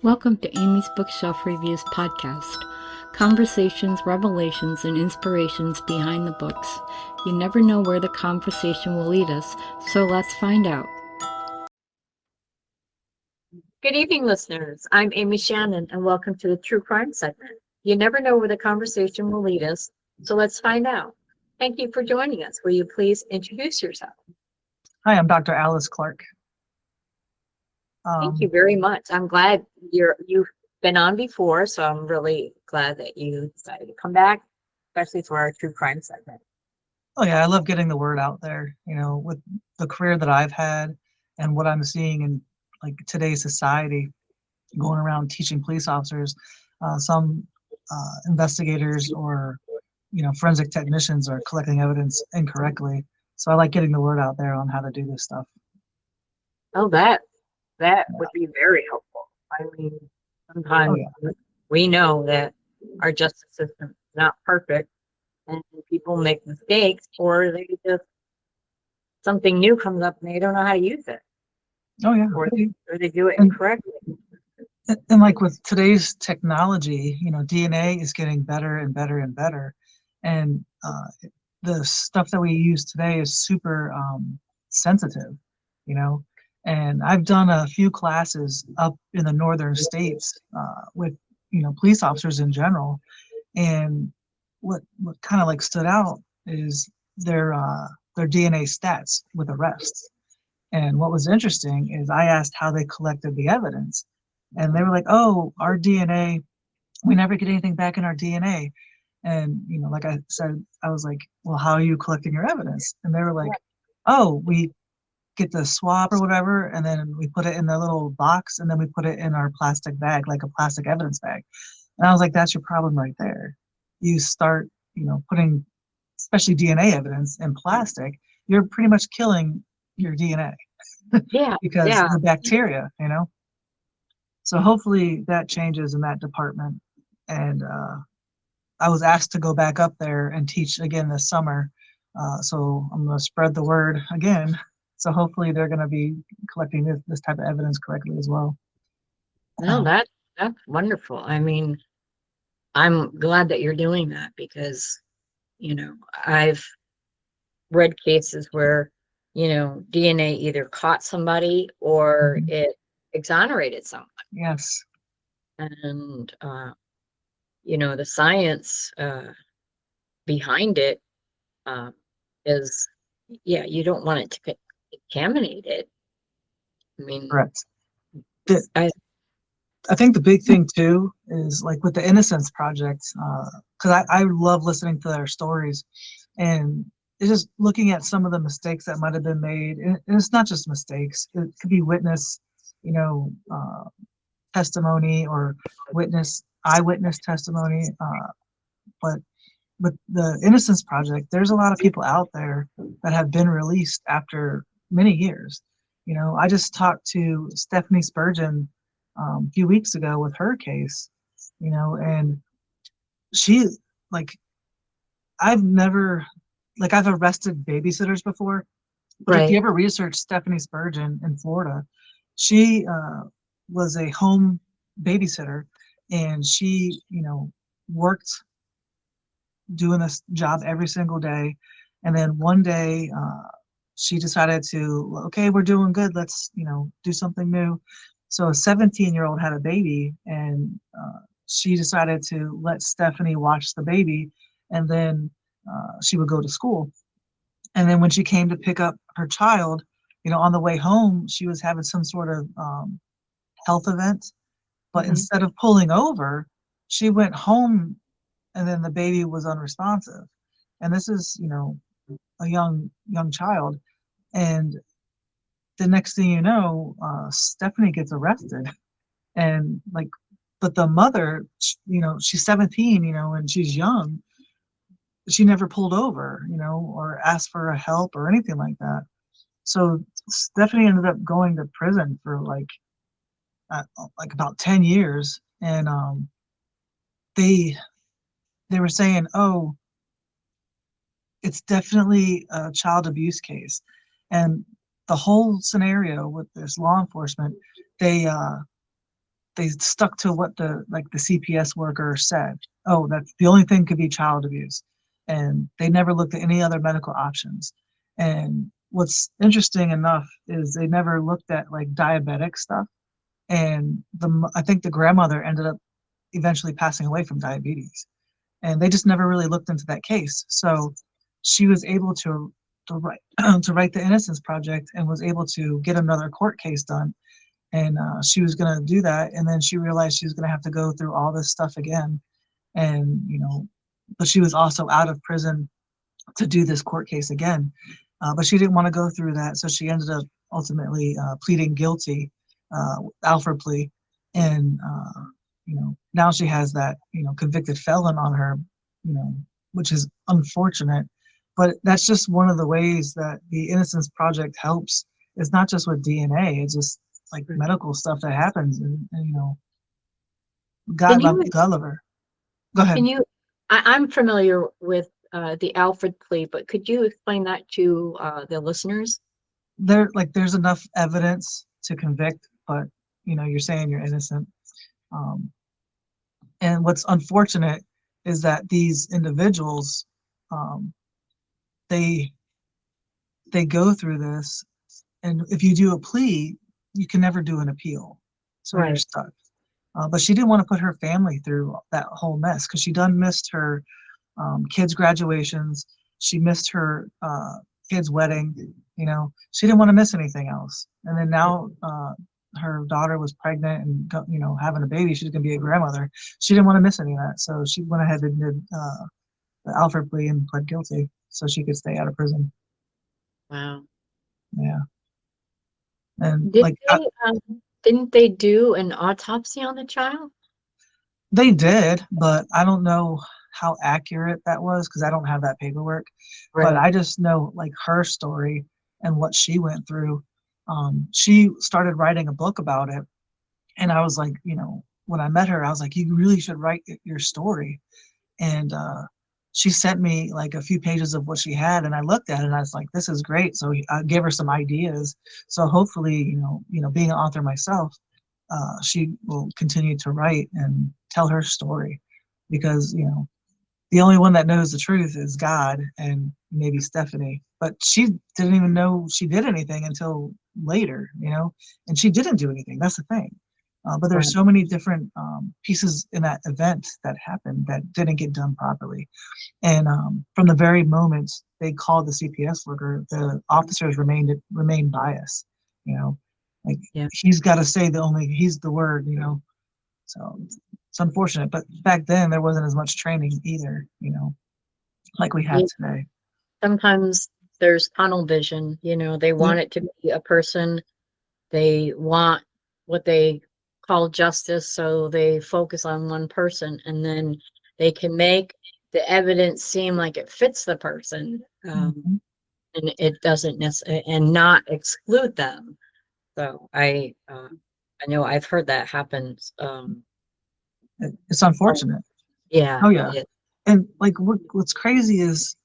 Welcome to Amy's Bookshelf Reviews podcast. Conversations, revelations, and inspirations behind the books. You never know where the conversation will lead us, so let's find out. Good evening, listeners. I'm Amy Shannon, and welcome to the True Crime segment. You never know where the conversation will lead us, so let's find out. Thank you for joining us. Will you please introduce yourself? Hi, I'm Dr. Alyce Clark. Thank you very much. I'm glad you've been on before, so I'm really glad that you decided to come back, especially for our True Crime segment. Oh yeah, I love getting the word out there, with the career that I've had and what I'm seeing in like today's society, going around teaching police officers, some investigators or, forensic technicians are collecting evidence incorrectly. So I like getting the word out there on how to do this stuff. Oh, that would be very helpful. I mean, sometimes we know that our justice system is not perfect and people make mistakes, or something new comes up and they don't know how to use it. Oh yeah. Or they do it incorrectly. And like with today's technology, DNA is getting better and better and better. And the stuff that we use today is super sensitive, and I've done a few classes up in the northern states with, police officers in general. And what kind of like stood out is their DNA stats with arrests. And what was interesting is I asked how they collected the evidence, and they were like, "Oh, our DNA, we never get anything back in our DNA." And like I said, I was like, "Well, how are you collecting your evidence?" And they were like, "Oh, we get the swab or whatever, and then we put it in the little box, and then we put it in our plastic bag, like a plastic evidence bag." And I was like, "That's your problem right there. You start, putting, especially DNA evidence in plastic, you're pretty much killing your DNA." Yeah, because yeah. the bacteria, So hopefully that changes in that department. And I was asked to go back up there and teach again this summer. So I'm going to spread the word again. So hopefully they're going to be collecting this type of evidence correctly as well. No, that's wonderful. I mean, I'm glad that you're doing that because, I've read cases where, DNA either caught somebody or it exonerated someone. Yes. And, the science behind it is, you don't want it to get contaminated. I mean, Correct. I think the big thing too is like with the Innocence Project, because I love listening to their stories, and it's just looking at some of the mistakes that might have been made, and it's not just mistakes. It could be witness, testimony or eyewitness testimony. But with the Innocence Project, there's a lot of people out there that have been released after many years. I just talked to Stephanie Spurgeon a few weeks ago with her case, and she, like, I've arrested babysitters before, but if you ever research Stephanie Spurgeon in Florida, she was a home babysitter, and she, worked doing this job every single day. And then one day she decided to, okay, we're doing good. Let's, do something new. So a 17-year-old had a baby, and she decided to let Stephanie watch the baby, and then she would go to school. And then when she came to pick up her child, on the way home, she was having some sort of health event. But instead of pulling over, she went home, and then the baby was unresponsive. And this is, a young child. And the next thing you know, Stephanie gets arrested. And but the mother, she's 17, and she's young. She never pulled over, or asked for help or anything like that. So Stephanie ended up going to prison for like about 10 years. And they were saying, oh, it's definitely a child abuse case. And the whole scenario with this law enforcement, they they stuck to what the CPS worker said. Oh, that's the only thing could be child abuse, and they never looked at any other medical options. And what's interesting enough is they never looked at like diabetic stuff. And I think the grandmother ended up eventually passing away from diabetes, and they just never really looked into that case. So she was able to write to write the Innocence Project and was able to get another court case done. And she was going to do that, and then she realized she was going to have to go through all this stuff again. And but she was also out of prison to do this court case again. But she didn't want to go through that, so she ended up ultimately pleading guilty, Alford plea, and now she has that convicted felon on her, which is unfortunate. But that's just one of the ways that the Innocence Project helps. It's not just with DNA; it's just like medical stuff that happens, and God love her. Go ahead. Can you? I'm familiar with the Alford plea, but could you explain that to the listeners? There's enough evidence to convict, but you're saying you're innocent. And what's unfortunate is that these individuals, they go through this, and if you do a plea, you can never do an appeal, so you're stuck. But she didn't want to put her family through that whole mess, because she done missed her kids' graduations. She missed her kid's wedding. She didn't want to miss anything else. And then now her daughter was pregnant and having a baby. She's going to be a grandmother. She didn't want to miss any of that, so she went ahead and did the Alford plea and pled guilty so she could stay out of prison. Wow. Yeah. And didn't they do an autopsy on the child? They did, but I don't know how accurate that was, because I don't have that paperwork. But I just know like her story and what she went through. She started writing a book about it, and I was like, when I met her, I was like, you really should write your story. And she sent me like a few pages of what she had, and I looked at it and I was like, this is great. So I gave her some ideas. So hopefully, being an author myself, she will continue to write and tell her story, because the only one that knows the truth is God and maybe Stephanie. But she didn't even know she did anything until later, and she didn't do anything. That's the thing. But there's so many different pieces in that event that happened that didn't get done properly. And from the very moment they called the CPS worker, the officers remained biased. He's got to say he's the word. So it's unfortunate. But back then there wasn't as much training either. Like we have today. Sometimes there's tunnel vision. They want it to be a person. They want what they call justice, so they focus on one person, and then they can make the evidence seem like it fits the person, and it doesn't necessarily, and not exclude them. So I know I've heard that happens. It's unfortunate. Yeah. Oh yeah. And like what's crazy is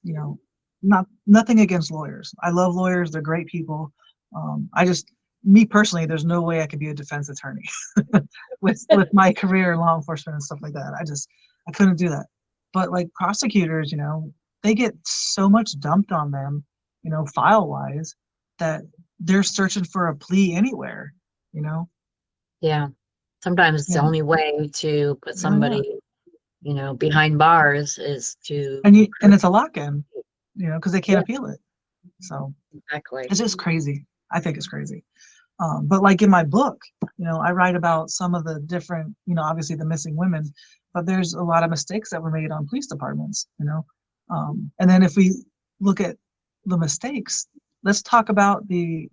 nothing against lawyers. I love lawyers. They're great people. Me personally, there's no way I could be a defense attorney with my career in law enforcement and stuff like that. I couldn't do that. But like prosecutors, they get so much dumped on them, file wise, that they're searching for a plea anywhere, Yeah. Sometimes it's the only way to put somebody, behind bars is to. And it's a lock-in, because they can't appeal it. So exactly. It's just crazy. I think it's crazy. But like in my book, I write about some of the different, obviously the missing women, but there's a lot of mistakes that were made on police departments, and then if we look at the mistakes, let's talk about the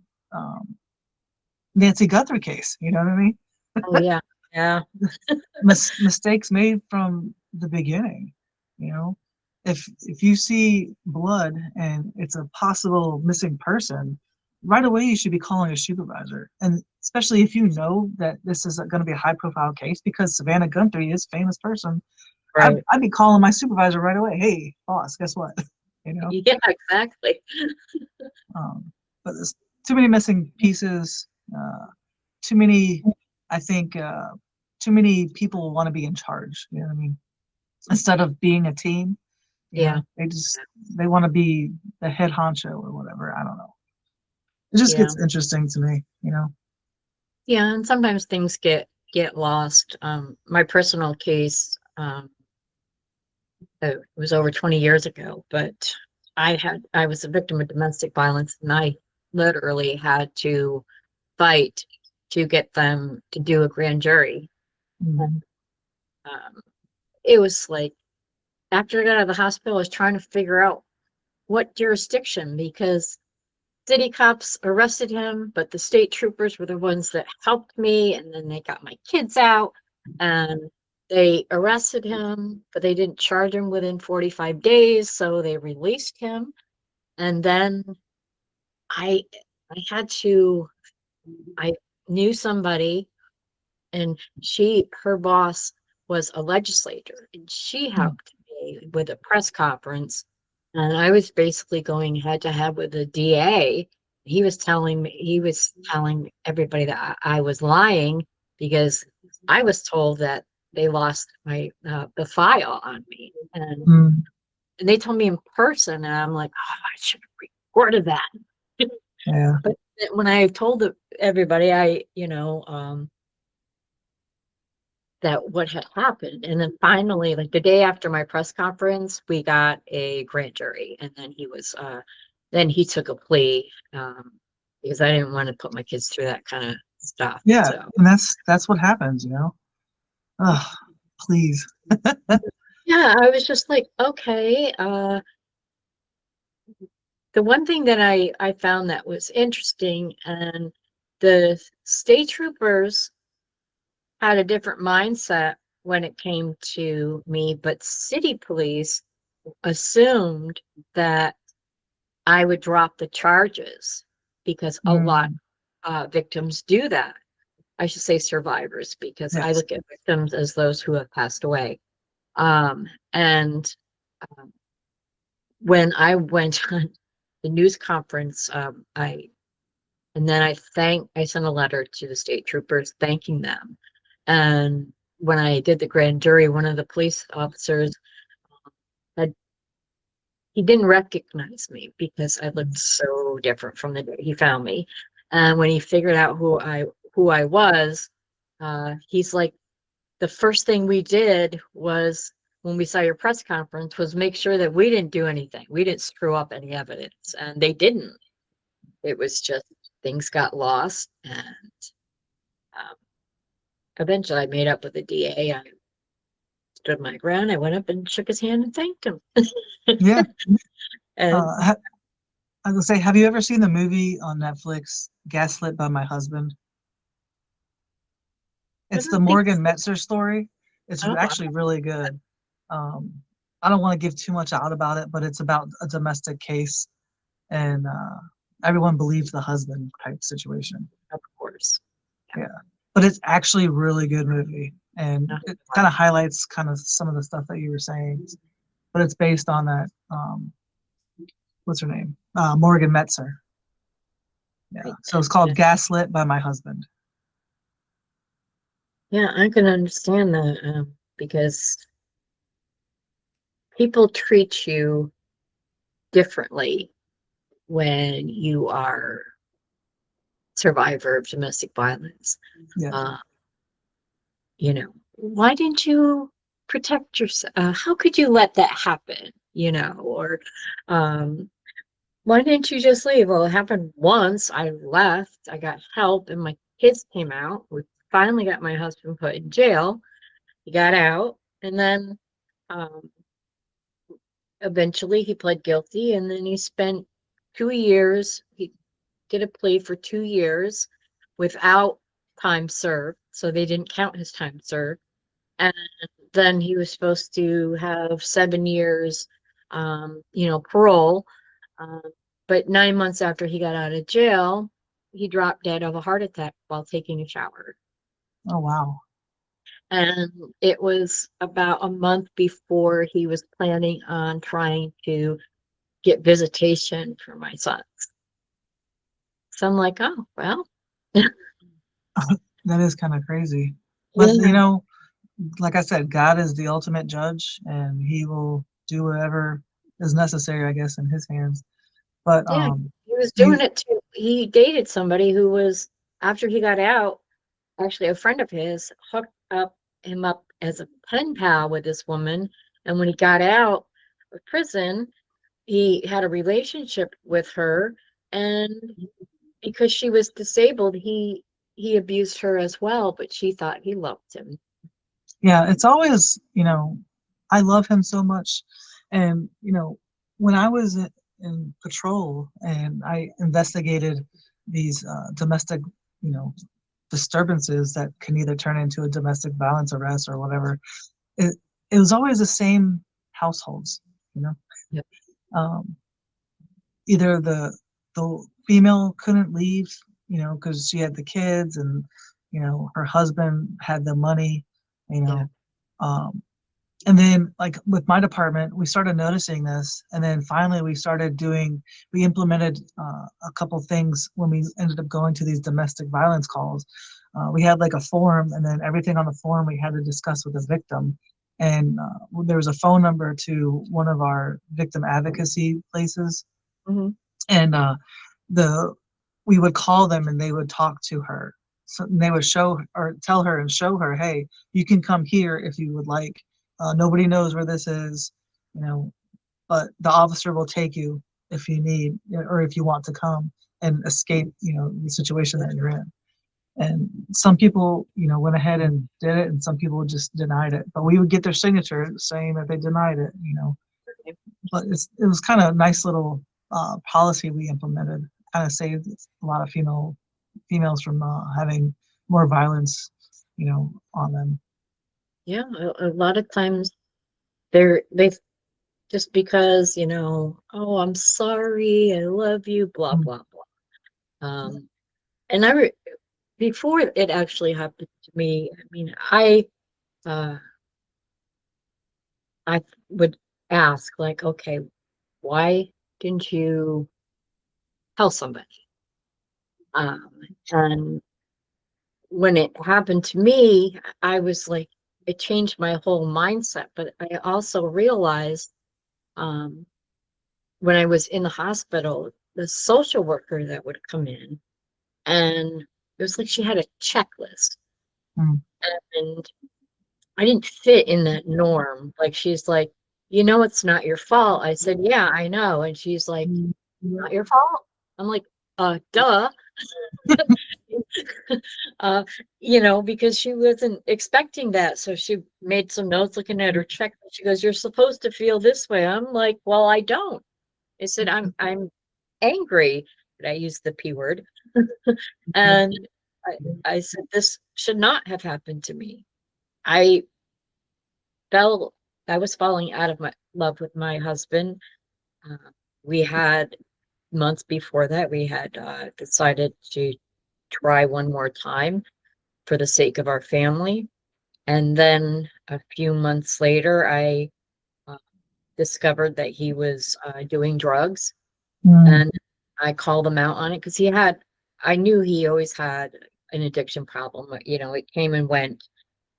Nancy Guthrie case. You know what I mean? Oh yeah, yeah. Mistakes made from the beginning. If you see blood and it's a possible missing person, right away you should be calling a supervisor, and especially if you know that this is going to be a high-profile case, because Savannah Guthrie is a famous person. Right. I'd be calling my supervisor right away. Hey, boss, guess what? Yeah, exactly. But there's too many missing pieces. Too many, I think, too many people want to be in charge. You know what I mean? Instead of being a team, Yeah. They want to be the head honcho or whatever. I don't know. It just Yeah. gets interesting to me, you know. Yeah, and sometimes things get lost. My personal case, it was over 20 years ago, but I was a victim of domestic violence, and I literally had to fight to get them to do a grand jury. Mhm. Um, it was like after I got out of the hospital, I was trying to figure out what jurisdiction, because city cops arrested him, but the state troopers were the ones that helped me, and then they got my kids out, and they arrested him, but they didn't charge him within 45 days, so they released him. And then I I had to I knew somebody, and her boss was a legislator, and she Mm. helped me with a press conference, and I was basically going head to head with the DA. He was telling everybody that I was lying, because I was told that they lost the file on me, Mm. and they told me in person, and I'm like, oh, I should have recorded that. Yeah. But when I told everybody, that what had happened. And then finally, like the day after my press conference, we got a grand jury, and then he took a plea, because I didn't want to put my kids through that kind of stuff. Yeah, So and that's what happens, you know. Oh, please. yeah, I was just like, okay. The one thing that I found that was interesting, and the state troopers had a different mindset when it came to me, but city police assumed that I would drop the charges, because a lot Mm. victims do that. I should say survivors, because I Yes. look at victims as those who have passed away. And when I went on the news conference, I sent a letter to the state troopers thanking them. And when I did the grand jury, one of the police officers had he didn't recognize me, because I looked so different from the day he found me. And when he figured out who I was, he's like, the first thing we did was, when we saw your press conference, was make sure that we didn't do anything. We didn't screw up any evidence, and they didn't. It was just things got lost, and um, eventually I made up with the DA. I stood my ground. I went up and shook his hand and thanked him. Yeah. And I was gonna say, have you ever seen the movie on Netflix, Gaslit by My Husband? I It's the don't think Morgan Metzer story. It's so. actually really good. Um, I don't want to give too much out about it, but it's about a domestic case, and everyone believes the husband type situation. Of course. Yeah, but it's actually a really good movie, and Uh, it kind of highlights kind of some of the stuff that you were saying. But it's based on that. What's her name? Morgan Metzer. Yeah. So it's called Gaslit by My Husband. Yeah, I can understand that, because people treat you differently when you are survivor of domestic violence. Yeah. Uh, why didn't you protect yourself? How could you let that happen? Or um, why didn't you just leave? Well, it happened once. I left. I got help, and my kids came out. We finally got my husband put in jail. He got out, and then um, eventually he pled guilty, and then he spent 2 years. He did a plea for 2 years without time served, so they didn't count his time served. And then he was supposed to have 7 years, parole. Um, but 9 months after he got out of jail, he dropped dead of a heart attack while taking a shower. Oh wow. And it was about a month before he was planning on trying to get visitation for my sons. So I'm like, oh, well. That is kind of crazy. But Yeah. like I said, God is the ultimate judge, and He will do whatever is necessary, I guess, in His hands. But Yeah, he was doing you, it too. He dated somebody who was, after he got out, actually a friend of his hooked him up as a pen pal with this woman. And when he got out of prison, he had a relationship with her. And because she was disabled, he abused her as well, but she thought he loved him. yeah, it's always, I love Him so much, and when I was in patrol and I investigated these domestic, you know, disturbances that can either turn into a domestic violence arrest or whatever. It it was always the same households, you know. Yep. Um, Either the female couldn't leave, because she had the kids, and her husband had the money, you Yeah. know. Um, and then, like with my department, we started noticing this, and then finally we implemented a couple things when we ended up going to these domestic violence calls. We had like a forum, and then everything on the forum we had to discuss with the victim. And there was a phone number to one of our victim advocacy places, Hmm. and the we would call them, and they would talk to her. So they would show or tell her and show her, hey, you can come here if you would like. Nobody knows where this is, you know, but the officer will take you if you need, or if you want to come and escape, the situation that you're in. And some people, went ahead and did it, and some people just denied it. But we would get their signature saying that they denied it. But it was kind of a nice little policy we implemented. Kind of saved a lot of females from having more violence, on them. Yeah, a lot of times they just because, oh, I'm sorry, I love you, blah, Mm. blah, blah. And before it actually happened to me, I mean, uh, I would ask, like, okay, why didn't you tell somebody? Um, and when it happened to me, I was like, it changed my whole mindset. But I also realized, um, when I was in the hospital, the social worker that would come in, and it was like she had a checklist, Mm. and I didn't fit in that norm. Like she's like, it's not your fault. I said, yeah, I know. And she's like, not your fault. I'm like, duh. uh, because she wasn't expecting that. So she made some notes looking at her check. She goes, you're supposed to feel this way. I'm like, well, I don't. I said, I'm angry, but I used the P word. And I, I said, this should not have happened to me. I fell, I was falling out of my love with my husband. Uh, we had months before that, we had decided to try one more time for the sake of our family. And then a few months later, I uh, discovered that he was doing drugs. Mm. And I called him out on it because I knew he always had an addiction problem. It came and went,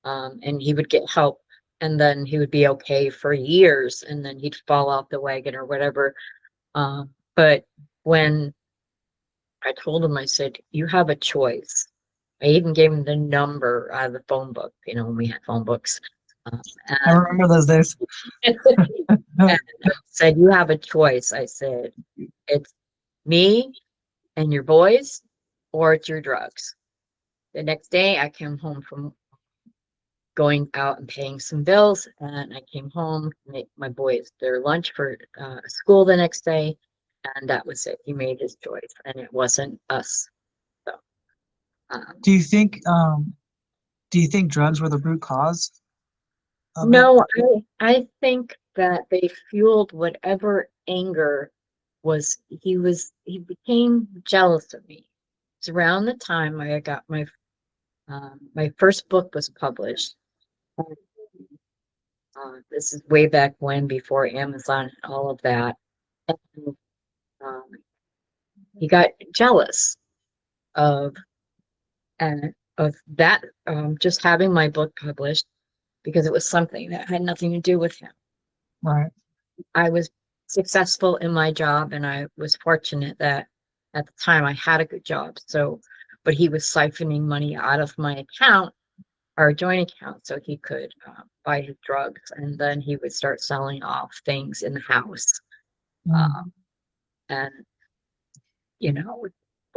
and he would get help, and then he would be okay for years, and then he'd fall off the wagon or whatever. But when I told him, I said, you have a choice. I even gave him the number out of the phone book, when we had phone books. I And, remember those days. and I said, you have a choice. I said, it's me and your boys, or it's your drugs. The next day, I came home from going out and paying some bills, and I came home to make my boys their lunch for school the next day, and that was it. He made his choice, and it wasn't us. So, um, Do you think drugs were the root cause of it? no, I think that they fueled whatever anger he became jealous of me. It's around the time I got my first book was published. This is way back when, before Amazon and all of that. And, um, he got jealous of, and that, just having my book published, because it was something that had nothing to do with him. Right. I was successful in my job, and I was fortunate that at the time I had a good job. So, but he was siphoning money out of my account, our joint account, so he could buy his drugs, and then he would start selling off things in the house. Mm. And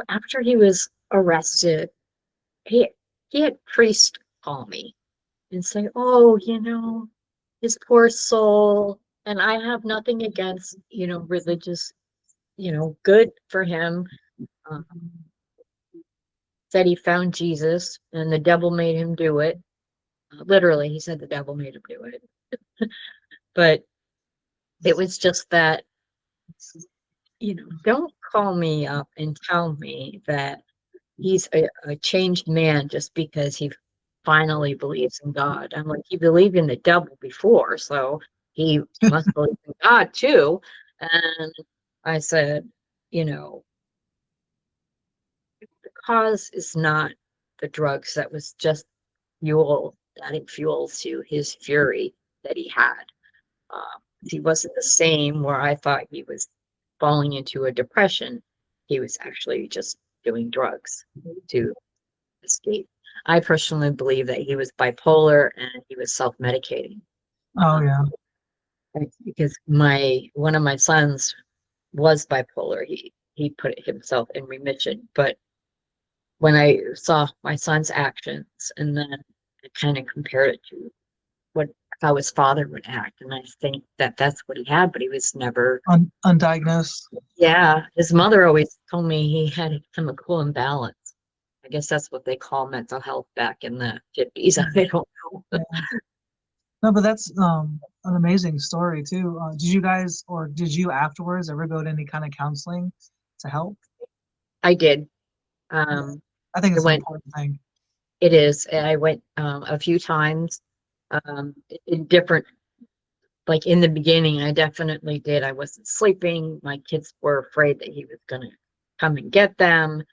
after he was arrested, he he had priests call me and say, "Oh, his poor soul." And I have nothing against, religious, good for him. Um, Said he found Jesus and the devil made him do it. Literally, he said the devil made him do it. But it was just that, don't call me up and tell me that he's a changed man just because he finally believes in God. I'm like, he believed in the devil before, so he must believe in God too. And I said, the cause is not the drugs. That was just adding fuel to his fury that he had. He wasn't the same where I thought he was falling into a depression. He was actually just doing drugs to escape. I personally believe that he was bipolar and he was self-medicating. Oh yeah. Because one of my sons was bipolar. He put himself in remission. But when I saw my son's actions, and then I kind of compared it to how his father would act, and I think that that's what he had, but he was never Undiagnosed. Yeah, his mother always told me he had a chemical imbalance. I guess that's what they call mental health back in the 50s. I don't know. Yeah. No, but that's an amazing story too. Did you afterwards ever go to any kind of counseling to help? I did. Yeah. Um, I think I it's an went, important thing. it is. I went a few times in different, like in the beginning, I definitely did. I wasn't sleeping. My kids were afraid that he was going to come and get them.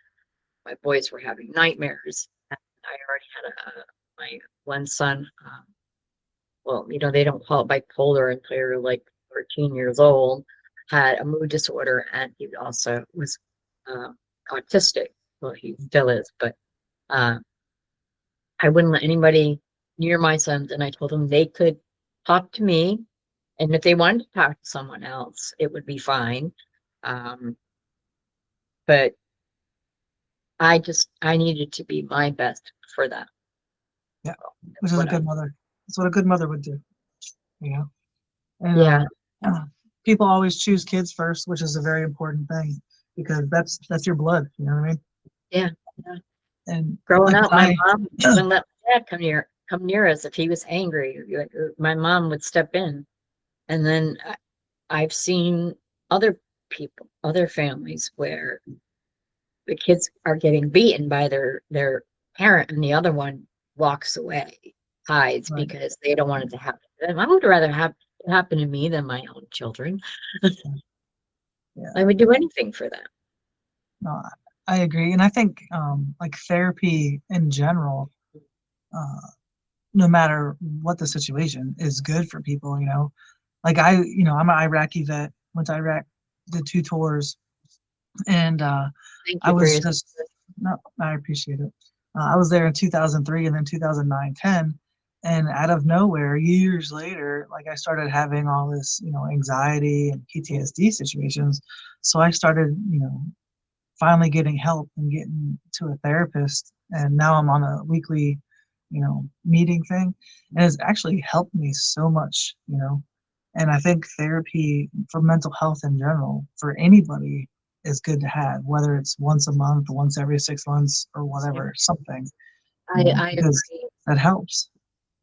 My boys were having nightmares. And I already had my one son. Well, they don't call it bipolar until you're like 13 years old, had a mood disorder, and he also was uh, autistic. Well, he still is, but uh, I wouldn't let anybody near my sons, and I told them they could talk to me, and if they wanted to talk to someone else, it would be fine. Um, but I needed to be my best for them. Yeah, So which that's is a what I, good mother. That's what a good mother would do. You know, and yeah, people always choose kids first, which is a very important thing because that's your blood. You know what I mean? yeah. Yeah. And Growing like up, my when mom wouldn't let my dad come near us if he was angry. My mom would step in, and then I've seen other people, other families where the kids are getting beaten by their parent, and the other one walks away, hides right, because they don't want it to happen to them. I would rather have it happen to me than my own children. yeah, I would do anything for them. no, I agree, and I think like therapy in general, uh, no matter what the situation, is good for people. You know, like I'm an Iraqi vet. Went to Iraq, did 2 tours, and Thank I you for was your just no, I appreciate it. I was there in 2003 and then 2009, 10, and out of nowhere, years later, like I started having all this, anxiety and PTSD situations. So I started, finally getting help and getting to a therapist, and now I'm on a weekly, meeting thing, and it's actually helped me so much, and I think therapy for mental health in general for anybody is good to have, whether it's once a month, once every 6 months, or whatever, something, I because agree. that helps.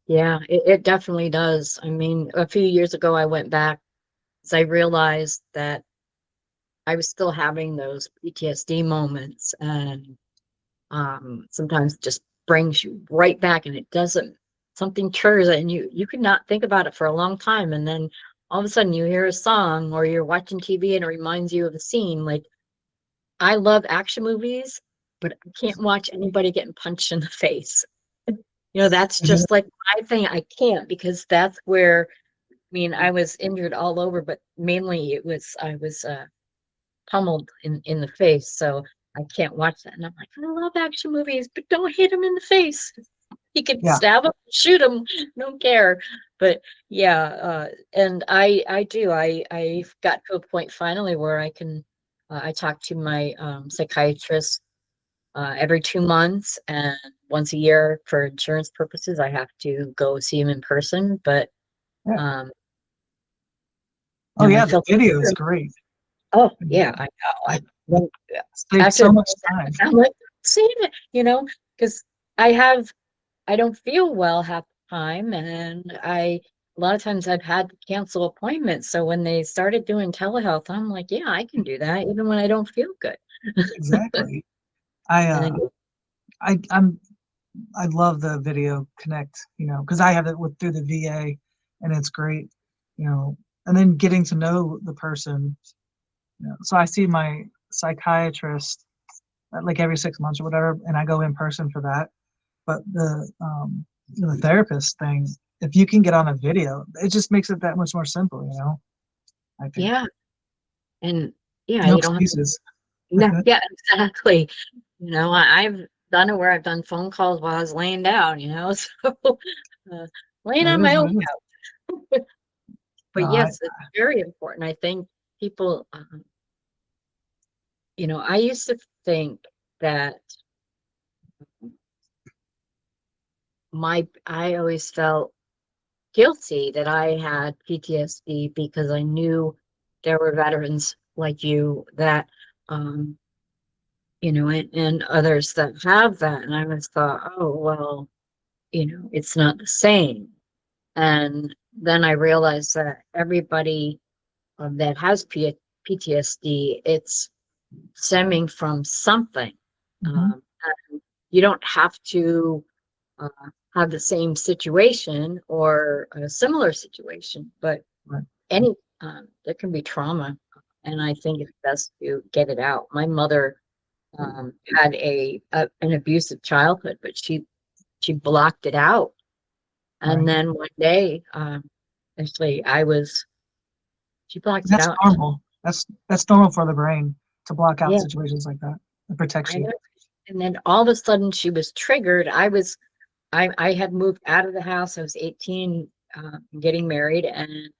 Yeah, it definitely does. I mean, a few years ago, I went back because I realized that I was still having those PTSD moments, and sometimes it just brings you right back, and it doesn't. Something triggers it, and you could not think about it for a long time, and then all of a sudden you hear a song or you're watching TV and it reminds you of a scene. Like I love action movies, but I can't watch anybody getting punched in the face. That's just like my thing. I can't, because that's where, I mean, I was injured all over, but mainly I was pummeled in the face. So I can't watch that. And I'm like, I love action movies, but don't hit him in the face. You can Yeah. stab him, shoot him, don't care. But yeah, and I've got to a point finally where I talk to my psychiatrist every 2 months, and once a year for insurance purposes, I have to go see him in person. But Yeah. um, Oh I yeah, the felt video is great. oh yeah, I I know. saved After so much time. I'm like seeing it, because I don't feel well half the time, and a lot of times I've had to cancel appointments. So when they started doing telehealth, I'm like, yeah, I can do that even when I don't feel good. Exactly. I And then, I'm I love the video connect, because I have it through the VA, and it's great, and then getting to know the person. So I see my psychiatrist like every 6 months or whatever, and I go in person for that. But the therapist thing, if you can get on a video, it just makes it that much more simple, I think. yeah, and yeah, No you don't have to. excuses. No, yeah, exactly. I've done it where I've done phone calls while I was laying down. So laying That on is my what own it is. couch. No, But yes, it's very important. I think people, I used to think that I always felt guilty that I had PTSD because I knew there were veterans like you that, um, and others that have that. And I always thought, oh, well, it's not the same. And then I realized that everybody that has PTSD, it's stemming from something. mhm, And you don't have to uh, have the same situation or a similar situation, but right. any there can be trauma, and I think it's best to get it out. My mother had an abusive childhood, but she blocked it out, and Right. then one day, actually, she blocked it That's out. normal. That's normal for the brain to block out Yeah, situations like that. It protects I you. know. And then all of a sudden, she was triggered. I had moved out of the house. I was 18, getting married, and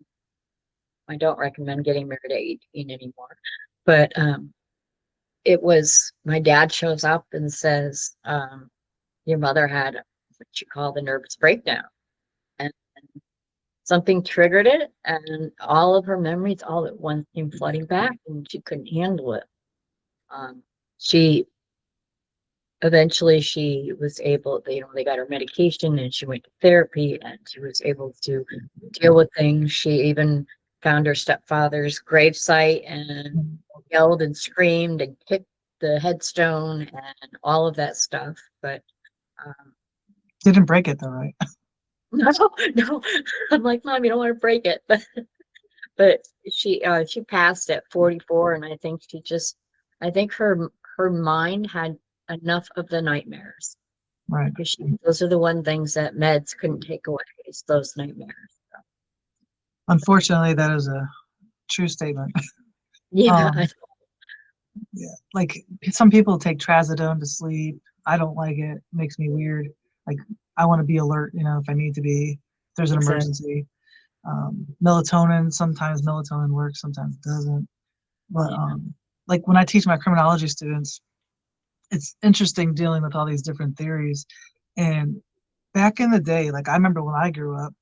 I don't recommend getting married at 18 anymore. But it was my dad shows up and says, your mother had what you call the nervous breakdown. And something triggered it, and all of her memories all at once came flooding back, and she couldn't handle it. She eventually she was able, they got her medication, and she went to therapy, and she was able to deal with things. She even found her stepfather's gravesite and Mhm. yelled and screamed and kicked the headstone and all of that stuff. But um, Didn't break it though, right? no, no, I'm like, Mom, you don't want to break it. But she passed at 44, and I think her mind had enough of the nightmares, Right. because those are the one things that meds couldn't take away, is those nightmares. Unfortunately, that is a true statement. Yeah, Um, yeah. Like some people take trazodone to sleep. I don't like it. It makes me weird. Like I want to be alert, if I need to be. If there's an exactly. emergency. Melatonin, sometimes melatonin works, sometimes it doesn't. But Yeah, like when I teach my criminology students, it's interesting dealing with all these different theories. And back in the day, like I remember when I grew up,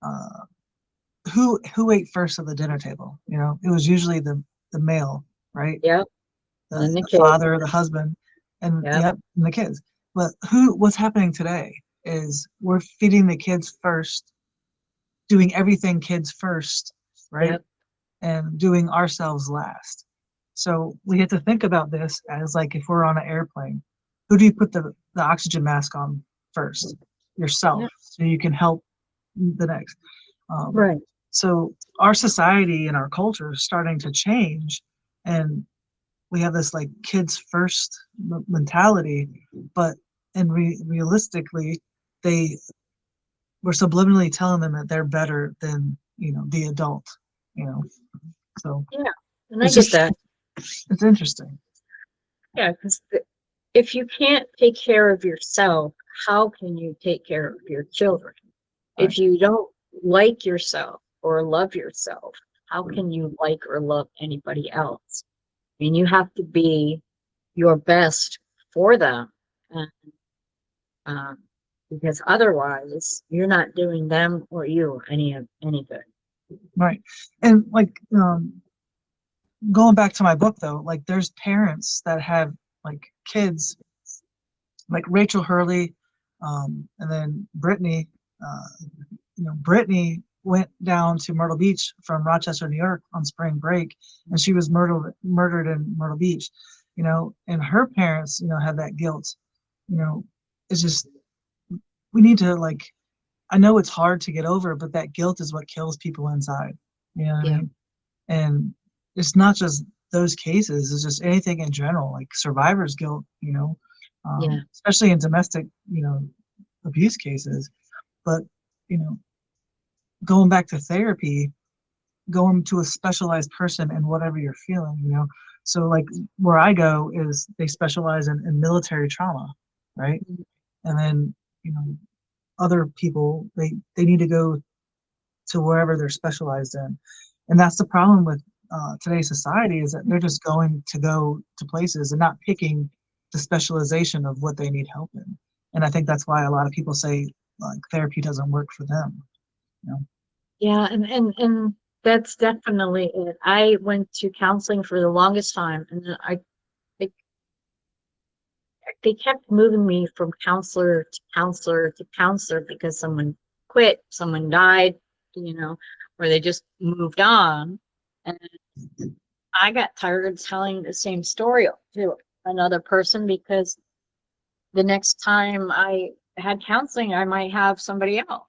uh, who ate first at the dinner table? It was usually the male, right? yeah, The, and the the kids. father, the husband, and Yeah, yep, and the kids. But what's happening today is we're feeding the kids first, doing everything kids first, yeah, right? And doing ourselves last. So we have to think about this as like if we're on an airplane, who do you put the oxygen mask on first? Yourself, yeah, so you can help the next. Um, right. so our society and our culture is starting to change, and we have this like kids first mentality, but realistically, we're subliminally telling them that they're better than, the adult, you know. So Yeah, and I it's get just, that. it's interesting. Yeah, because if you can't take care of yourself, how can you take care of your children? Right. If you don't like yourself or love yourself, how can you like or love anybody else? I mean, you have to be your best for them, and, um, because otherwise, you're not doing them or you any good. Right. And like, going back to my book though, like there's parents that have like kids like Rachel Hurley, and then Brittany. Brittany went down to Myrtle Beach from Rochester, New York on spring break, and she was murdered in Myrtle Beach. And her parents, had that guilt. It's just, we need to, like, I know it's hard to get over, but that guilt is what kills people inside. You know what I Yeah. mean? And it's not just those cases, it's just anything in general, like survivor's guilt, Yeah. especially in domestic, abuse cases. But, you know, going back to therapy, going to a specialized person in whatever you're feeling, So like where I go is they specialize in military trauma, right? Mhm. And then, other people, they need to go to wherever they're specialized in. And that's the problem with today's society, is that they're just going to go to places and not picking the specialization of what they need help in. And I think that's why a lot of people say like therapy doesn't work for them. Yeah, and that's definitely it. I went to counseling for the longest time, and then they, they kept moving me from counselor to counselor to counselor because someone quit, someone died, or they just moved on. And I got tired of telling the same story to another person, because the next time I had counseling, I might have somebody else.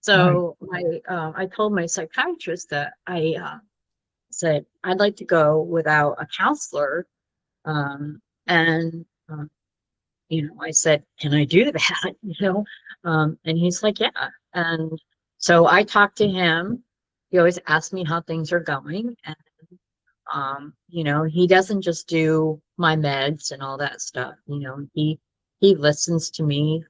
Right. So I told my psychiatrist that I said I'd like to go without a counselor, and I said, "Can I do that?" And he's like, "Yeah." And so I talked to him. He always asks me how things are going, and he doesn't just do my meds and all that stuff. He listens to me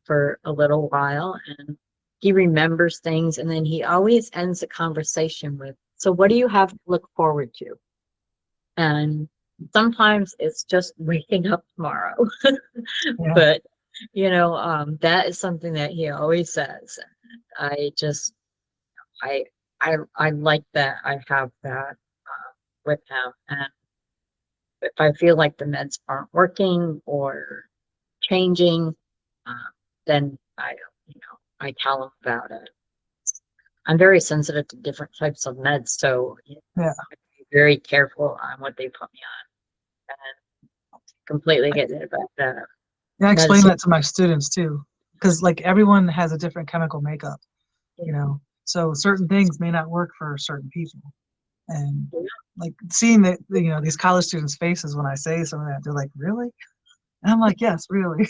for a little while, and he remembers things, and then he always ends the conversation with, "So what do you have to look forward to?" And sometimes it's just waking up tomorrow. Yeah. But that is something that he always says. I just I I like that I have that with him. And if I feel like the meds aren't working or changing, uh, then I tell him about it. I'm very sensitive to different types of meds, so Yeah. I be very careful on what they put me on, and completely get it about that. Yeah, I explain Medicine. that to my students too, because like everyone has a different chemical makeup, so certain things may not work for certain people. And like seeing that, these college students' faces when I say some of that, they're like, really? And I'm like, yes, really.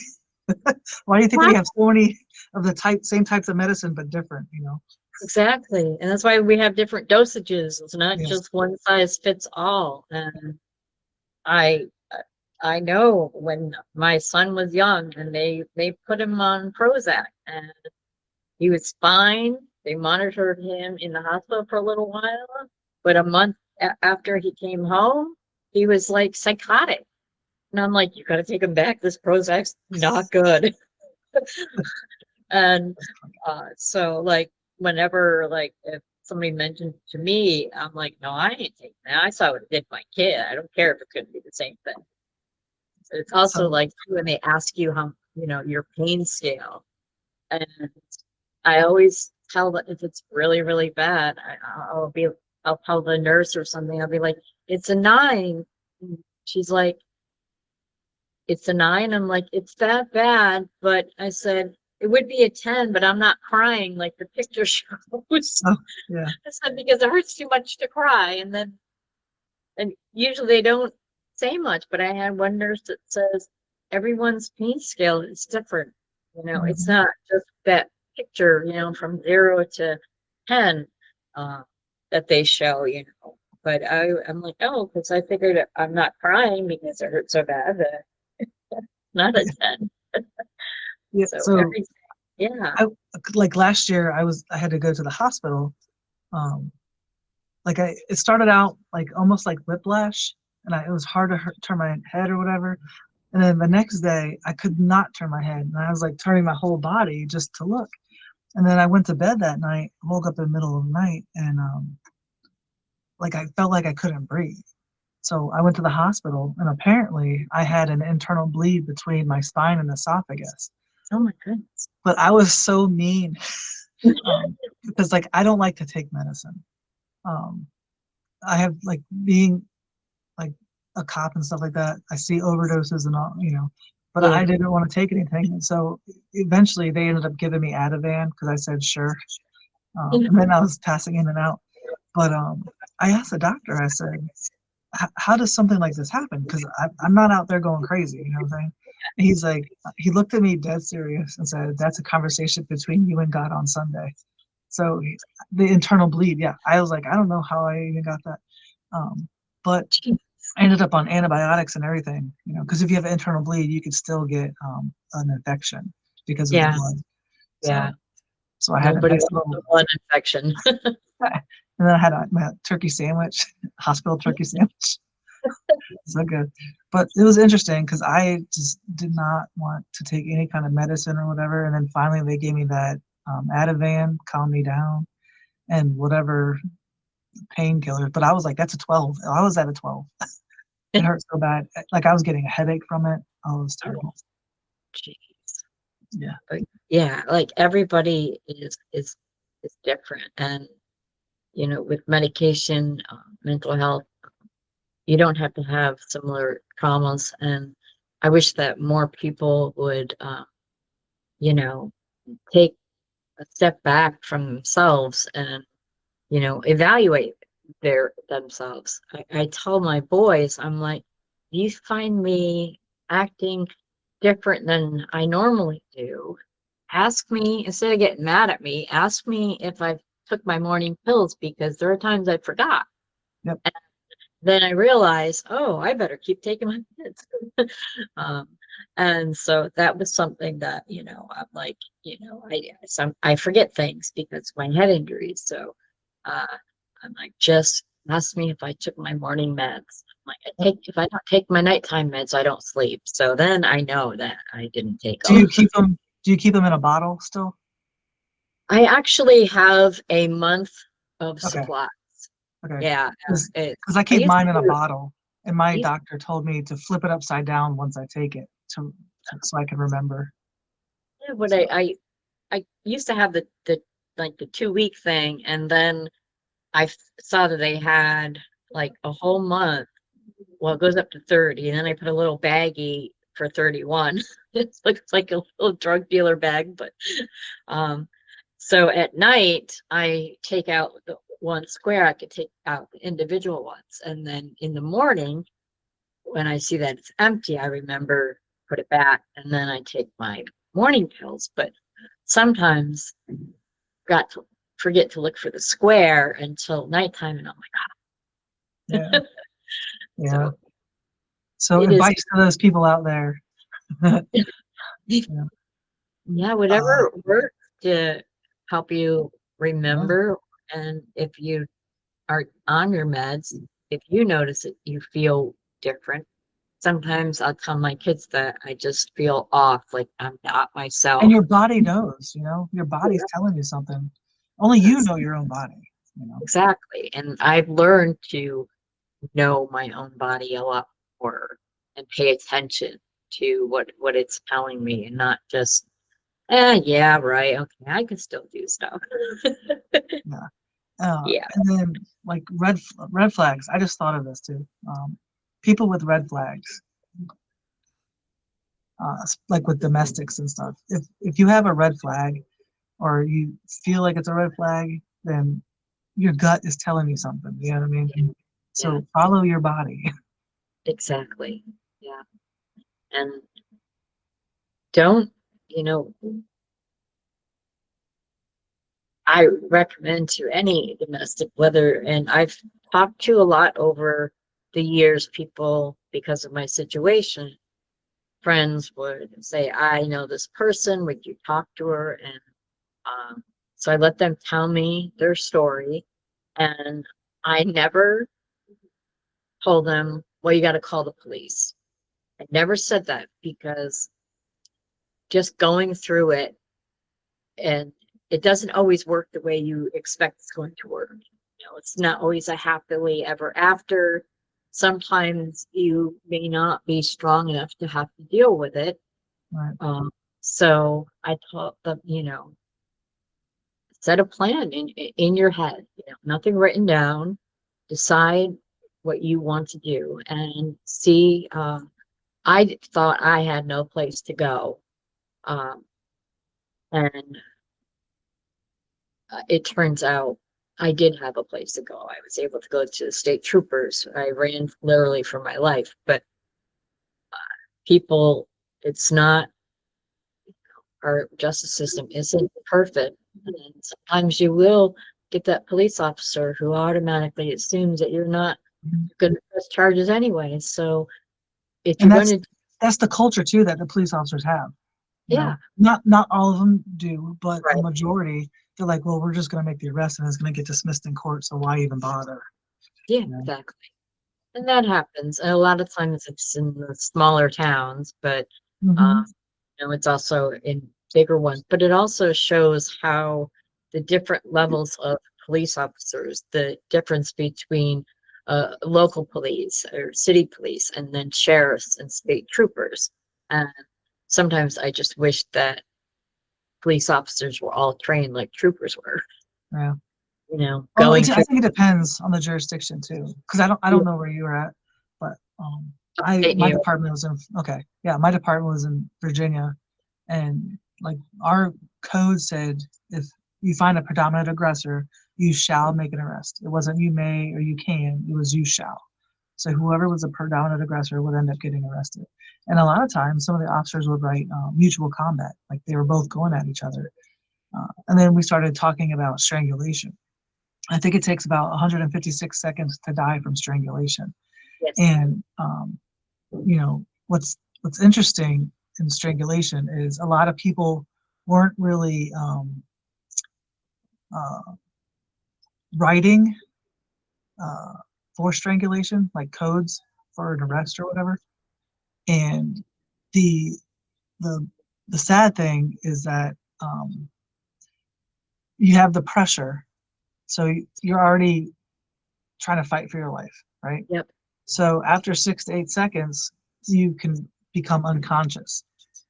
Why do you think we have so many of the same types of medicine, but different, Exactly. And that's why we have different dosages. It's not Yes. just one size fits all. And I I know when my son was young and they put him on Prozac, and he was fine. They monitored him in the hospital for a little while, but a month after he came home, he was like psychotic. And I'm like, you got to take him back. This Prozac's not good. And so like whenever like if somebody mentioned to me, I'm like, no, I ain't taking that. I saw what it did to my kid. I don't care if it couldn't be the same thing. So it's also So like when they ask you how your pain scale, and I always tell that if it's really really bad, I'll tell the nurse or something. I'll be like, it's a 9. She's like, it's a 9. I'm like, it's that bad, but I said it would be a 10, but I'm not crying like the picture shows. yeah. I said because it hurts too much to cry, and usually they don't say much, but I had one nurse that says everyone's pain scale is different. It's Mhm. not just that picture, from 0 to 10, uh, that they show, But I'm like, oh, because I figured I'm not crying because it hurt so bad that not a 10. Yeah. So So everything, yeah, I like last year I had to go to the hospital. Um, it started out like almost like whiplash, and it was hard to turn my head or whatever. And then the next day I could not turn my head, and I was like turning my whole body just to look. And then I went to bed that night, woke up in the middle of the night, and like I felt like I couldn't breathe. So I went to the hospital, and apparently I had an internal bleed between my spine and esophagus. oh my goodness. But I was so mean because like I don't like to take medicine. Um, I have like being like a cop and stuff like that. I see overdoses and all, but Yeah. I didn't want to take anything. And so eventually they ended up giving me Ativan because I said sure. And then I was passing in and out. But I asked the doctor, I said, how does something like this happen? Because I'm not out there going crazy, you know what I'm saying? And he's like, he looked at me dead serious and said, that's a conversation between you and God on Sunday. So the internal bleed, yeah. I was like, I don't know how I even got that. But I ended up on antibiotics and everything, because if you have internal bleed, you could still get an infection because of the Yeah, blood. yeah. So I had a Nobody nice wants little, a blood infection. and then I had my turkey sandwich, hospital turkey sandwich. So good. But it was interesting because I just did not want to take any kind of medicine or whatever. And then finally they gave me that Ativan, calm me down, and whatever painkillers. But I was like, that's a 12. I was at a 12. It hurt so bad. Like I was getting a headache from it. Oh, it was terrible. Jeez. Yeah. But yeah, like everybody is different, and with medication, mental health, you don't have to have similar traumas. And I wish that more people would, you know, take a step back from themselves and evaluate themselves. I tell my boys, I'm like, you find me acting different than I normally do. Ask me, instead of getting mad at me, ask me if I took my morning pills, because there are times I forgot. Yep. Then I realize, oh, I better keep taking my meds. um, and so that was something that, I'm like, I forget things because of my head injuries. So uh, I'm like, just ask me if I took my morning meds. I'm like, if I don't take my nighttime meds, I don't sleep. So then I know that I didn't take Do them. you keep them? Do you keep them in a bottle still? I actually have a month of Okay. supplies. Okay. Yeah, Because I I keep used mine in a to. bottle, and I my used doctor told me to flip it upside down once I take it so I can remember. to, what So I used to have the like the 2 week thing, and then saw that they had like a whole month. Well, it goes up to 30, and then I put a little baggie for 31. It looks like a little drug dealer bag, but um, so at night I take out the one square. I could take out the individual ones, and then in the morning when I see that it's empty, I remember put it back, and then I take my morning pills. But sometimes got to forget to look for the square until nighttime, and I'm yeah, like, yeah. so So it is. advice to those people out there. Yeah. Yeah, Uh, whatever works to help you yeah. remember. And if you are on your meds, if you notice that you feel different, sometimes I'll tell my kids that I just feel off, like I'm not And myself. your body knows, your body's telling you something. Only you Yes, know your own body. exactly. And I've learned to know my own body a lot more and pay attention to what it's telling me, and not just, yeah, right, okay, I can still do stuff. Yeah. Yeah. And then like red flags. I just thought of this too. People with red flags, like with domestics and stuff. If you have a red flag or you feel like it's a red flag, then your gut is telling you something. You know what I mean? Yeah. So follow your body. exactly. Yeah. And don't, you know, I recommend to any domestic, whether, and I've talked to a lot over the years, people, because of my situation, friends would say, I know this person, would you talk to her? And so I let them tell me their story. And I never told them, well, you got to call the police. I never said that because just going through it, and it doesn't always work the way you expect it's going to work. It's not always a happily ever after. Sometimes you may not be strong enough to have to deal with it. Right. So I taught them, set a plan in your head, nothing written down. Decide what you want to do and see. I thought I had no place to go. Um, and it turns out I did have a place to go. I was able to go to the state troopers. I ran literally for my life, but people, it's not, our justice system isn't perfect. And sometimes you will get that police officer who automatically assumes that you're not Mhm. going to press charges anyway. So if And you're going to, that's the culture too that the police officers have. yeah, Not all of them do, but a right. majority, they're like, well, we're just going to make the arrest and it's going to get dismissed in court, so why even bother? Yeah, You know? exactly. And that happens. And a lot of times it's in the smaller towns, but Mm-hmm. it's also in bigger ones. But it also shows how the different levels of police officers, the difference between local police or city police, and then sheriffs and state troopers. And sometimes I just wish that police officers were all trained like troopers were, Yeah. Well, going I through think it depends on the jurisdiction too, because I don't know where you were at, but upstate New my York. department was in okay, yeah, my department was in Virginia, and like our code said, if you find a predominant aggressor, you shall make an arrest. It wasn't you may or you can, it was you shall. So whoever was a predominant aggressor would end up getting arrested. And a lot of times, some of the officers would write mutual combat, like they were both going at each other. And then we started talking about strangulation. I think it takes about 156 seconds to die from strangulation. Yes. And what's interesting in strangulation is a lot of people weren't really uh, writing uh, for strangulation, like codes for an arrest or whatever. And the the the sad thing is that you have the pressure, so you're already trying to fight for your life, right? Yep. So after 6 to 8 seconds, you can become unconscious.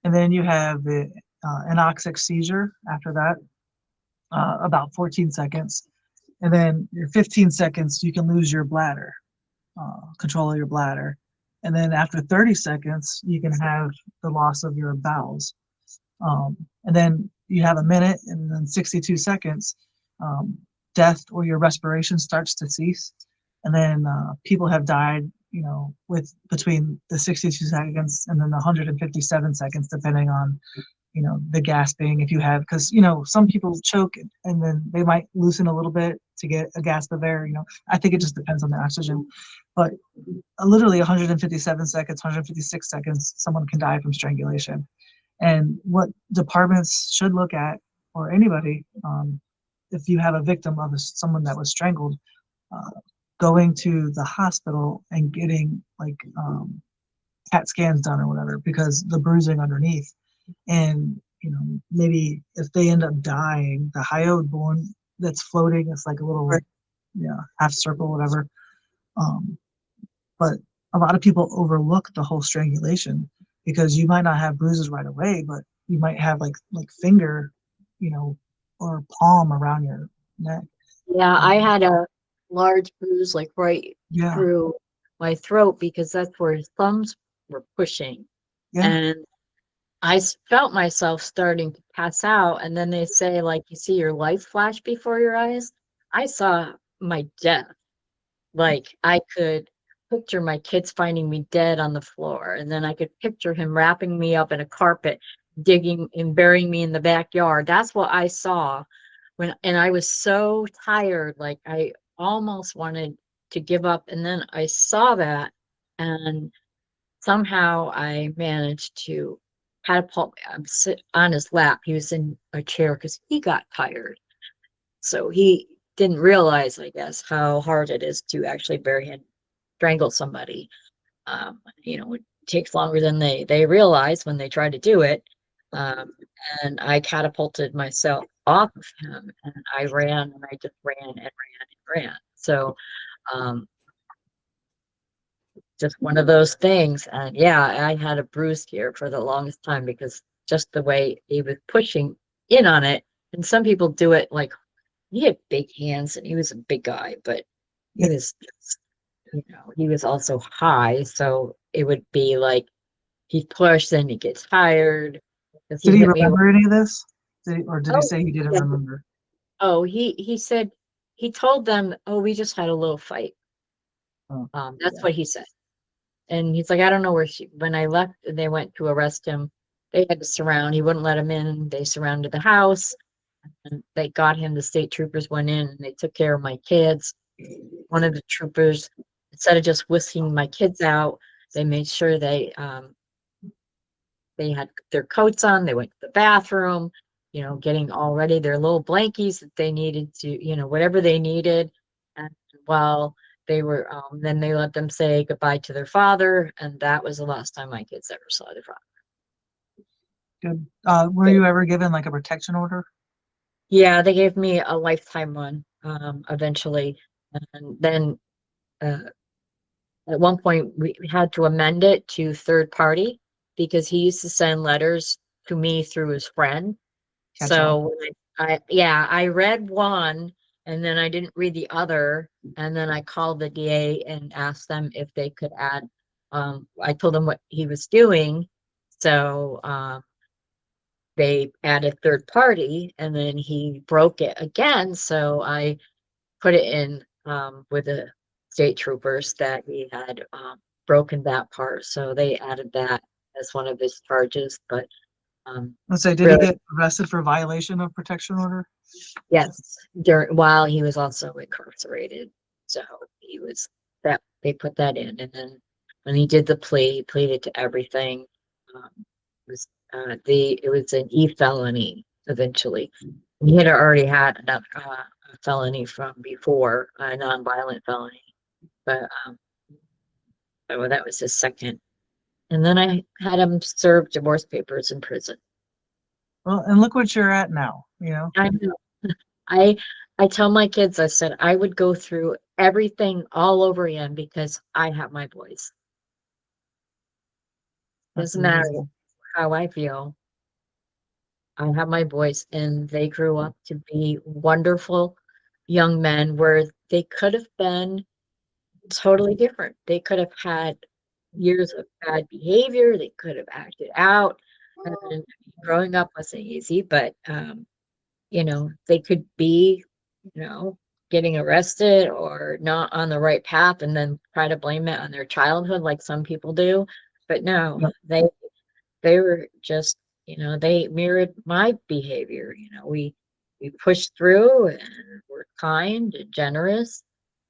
And then you have the anoxic seizure after that, about 14 seconds. And then your 15 seconds, you can lose your bladder, control of your bladder. And then after 30 seconds, you can have the loss of your bowels. And then you have a minute, and then 62 seconds, um, death or your respiration starts to cease. And then people have died, with between the 62 seconds and then the 157 seconds, depending on, the gasping. If you have, because, some people choke and then they might loosen a little bit to get a gasp of air. I think it just depends on the oxygen. But literally 157 seconds, 156 seconds, someone can die from strangulation. And what departments should look at, or anybody, if you have a victim of someone that was strangled, uh, going to the hospital and getting like CAT scans done or whatever, because the bruising underneath, and maybe if they end up dying, the hyoid bone that's floating, it's like a little, Right. yeah, half circle, whatever. Um, but a lot of people overlook the whole strangulation because you might not have bruises right away, but you might have like finger, you know, or palm around your neck. Yeah, I Um, had a large bruise like right yeah, through my throat because that's where his thumbs were pushing. yeah, And felt myself starting to pass out. And then they say, like, you see your life flash before your eyes. I saw my death. Like I could picture my kids finding me dead on the floor, and then I could picture him wrapping me up in a carpet, digging and burying me in the backyard. That's what I saw and I was so tired, like I almost wanted to give up. And then I saw that, and somehow I managed to catapult sit on his lap. He was in a chair because he got tired. So he didn't realize, I guess, how hard it is to actually bury and strangle somebody. It takes longer than they realize when they try to do it. Um, and I catapulted myself off of him, and I ran, and I just ran and ran and ran. So, um, just one of those things. And yeah, I had a bruise here for the longest time because just the way he was pushing in on it. And some people do it like he had big hands, and he was a big guy, but he was just, he was also high. So it would be like he pushed, then he gets tired because Did he he hit me. remember any of this? Or did he Oh, say he didn't yeah. remember? Oh, he said he told them, "Oh, we just had a little fight." Oh, That's yeah. what he said. And he's like, "I don't know where she." When I left, and they went to arrest him. They had to surround. He wouldn't let him in. They surrounded the house, and they got him. The state troopers went in, and they took care of my kids. One of the troopers, instead of just whisking my kids out, they made sure they had their coats on. They went to the bathroom, getting all ready, their little blankies that they needed to, whatever they needed. And while they were, then they let them say goodbye to their father. And that was the last time my kids ever saw their father. Good. Were you ever given like a protection order? Yeah, they gave me a lifetime one, eventually. And then at one point we had to amend it to third party because he used to send letters to me through his friend. Catch all. So I read one, and then I didn't read the other, and then I called the DA and asked them if they could add. I told them what he was doing, so they added third party, and then he broke it again. So I put it in with the state troopers that he had broken that part. So they added that as one of his charges, but Let's say, did he really. get arrested for violation of protection order? Yes, while he was also incarcerated. So he was that they put that in, and then when he did the plea, he pleaded to everything. It was it was an felony eventually. He had already had a felony from before, a nonviolent felony, but so that was his second. And then I had him serve divorce papers in prison. Well, and look what you're at now, you know? I know. I I tell my kids, I said I would go through everything all over again because I have my boys. That's Doesn't matter amazing. how I feel. I have my boys, and they grew up to be wonderful young men where they could have been totally different. They could have had years of bad behavior. They could have acted out. And growing up wasn't easy, but they could be, you know, getting arrested or not on the right path and then try to blame it on their childhood like some people do. But no, Yep. they were just, they mirrored my behavior. We pushed through and were kind and generous.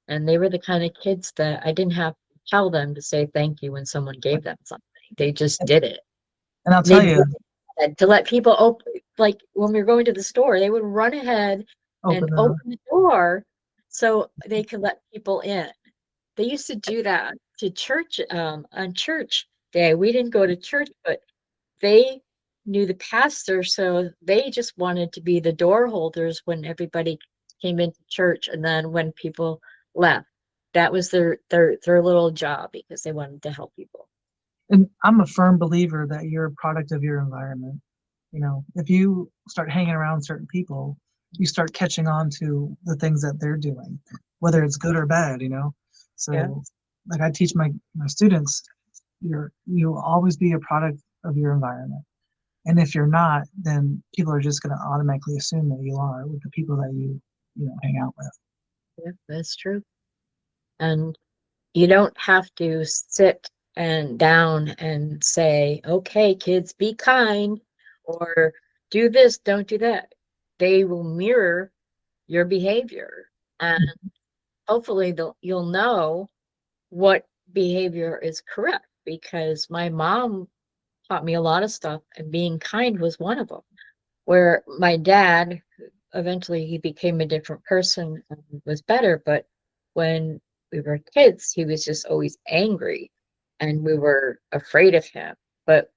And they were the kind of kids that I didn't have to tell them to say thank you when someone gave them something. They just did it. And I'll tell They'd you, to let people open, like when we were going to the store, they would run ahead and open the door. open the door so they could let people in. They used to do that to church, on church day. We didn't go to church, but they knew the pastor, so they just wanted to be the door holders when everybody came into church, and then when people left, that was their little job because they wanted to help people. And I'm a firm believer that you're a product of your environment. You know, if you start hanging around certain people, you start catching on to the things that they're doing, whether it's good or bad, you know. Yeah. So like I teach my students, you'll always be a product of your environment. And if you're not, then people are just gonna automatically assume that you are with the people that you hang out with. Yeah, that's true. And you don't have to sit and down and say, okay, kids, be kind, or do this, don't do that. They will mirror your behavior, and hopefully you'll know what behavior is correct, because my mom taught me a lot of stuff, and being kind was one of them. Where my dad, eventually he became a different person and was better, but when we were kids, he was just always angry and we were afraid of him. But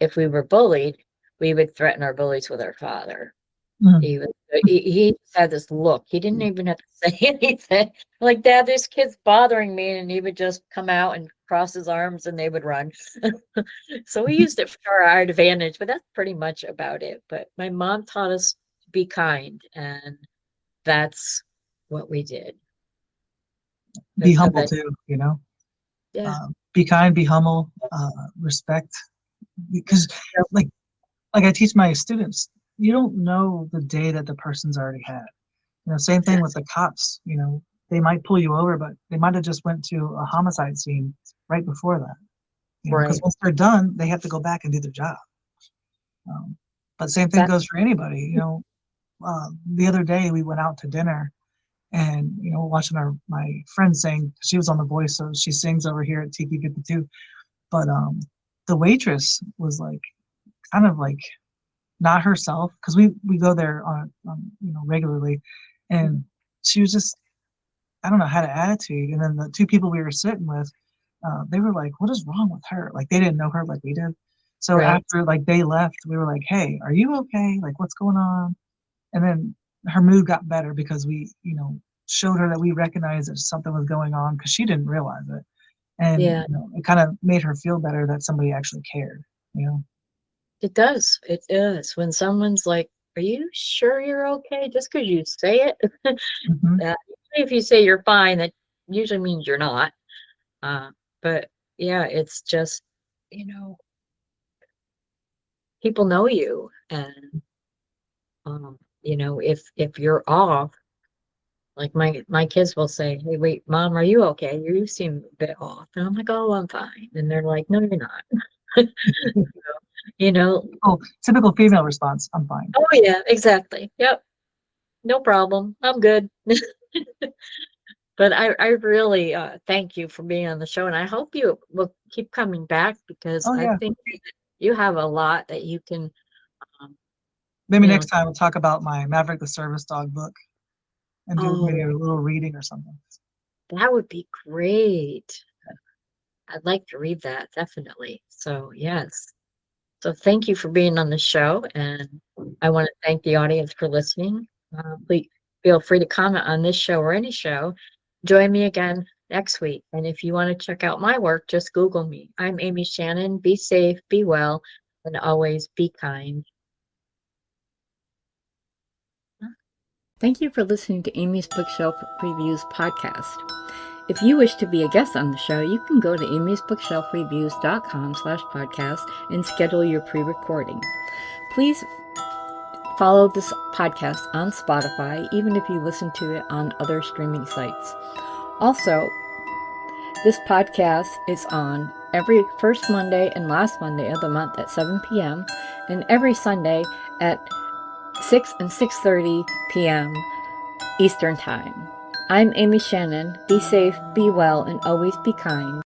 if we were bullied, we would threaten our bullies with our father. Mhm. He just had this look. He didn't even have to say anything. Like, Dad, this kid's bothering me, and he would just come out and cross his arms and they would run. So we used it for our advantage, but that's pretty much about it. But my mom taught us to be kind, and that's what we did. Be That's the humble best. too, you know. Yeah. Be kind, be humble, respect, because Yep. like I teach my students, you don't know the day that the person's already had. You know, same thing with Yes. the cops. You know, they might pull you over, but they might have just went to a homicide scene right before that. You know, because Right. once they're done, they have to go back and do their job. But same thing That, goes for anybody. You know, the other day we went out to dinner, and you know, watching my friend sing. She was on The Voice, so she sings over here at Tiki 52. But the waitress was like kind of like not herself, because we go there on you know, regularly, and she was just, I don't know, had an attitude. And then the two people we were sitting with, they were like, "What is wrong with her?" Like they didn't know her like we did. So right. after like they left, we were like, "Hey, are you okay? Like what's going on?" And then her mood got better because we, you know, showed her that we recognized that something was going on, because she didn't realize it. And Yeah, you know, it kind of made her feel better that somebody actually cared. You know. it does. It does. When someone's like, are you sure you're okay? Just because you say it. Hmm. If you say you're fine, that usually means you're not. Uh, but yeah, it's just, you know, people know you, and you know, if you're off, like my kids will say, "Hey, wait, Mom, are you okay? You seem a bit off," and I'm like, "Oh, I'm fine," and they're like, "No, you're not." You know, Typical female response. I'm fine. oh yeah, exactly. Yep, no problem. I'm good. But I really thank you for being on the show, and I hope you will keep coming back, because Oh I yeah. think you have a lot that you can, um, Maybe you next know, time we'll talk about my Maverick the Service Dog book and do maybe oh, a little reading or something. that would be great. I'd like to read that, definitely. So, yes. So, thank you for being on the show, and I want to thank the audience for listening. Please feel free to comment on this show or any show. Join me again next week. And if you want to check out my work, just Google me. I'm Amy Shannon. Be safe, be well, and always be kind. Thank you for listening to Amy's Bookshelf Reviews podcast. If you wish to be a guest on the show, you can go to amysbookshelfreviews.com/podcast and schedule your pre-recording. Please follow this podcast on Spotify, even if you listen to it on other streaming sites. Also, this podcast is on every first Monday and last Monday of the month at 7 p.m. and every Sunday at 6 and 6:30 p.m. Eastern Time. I'm Amy Shannon. Be safe, be well, and always be kind.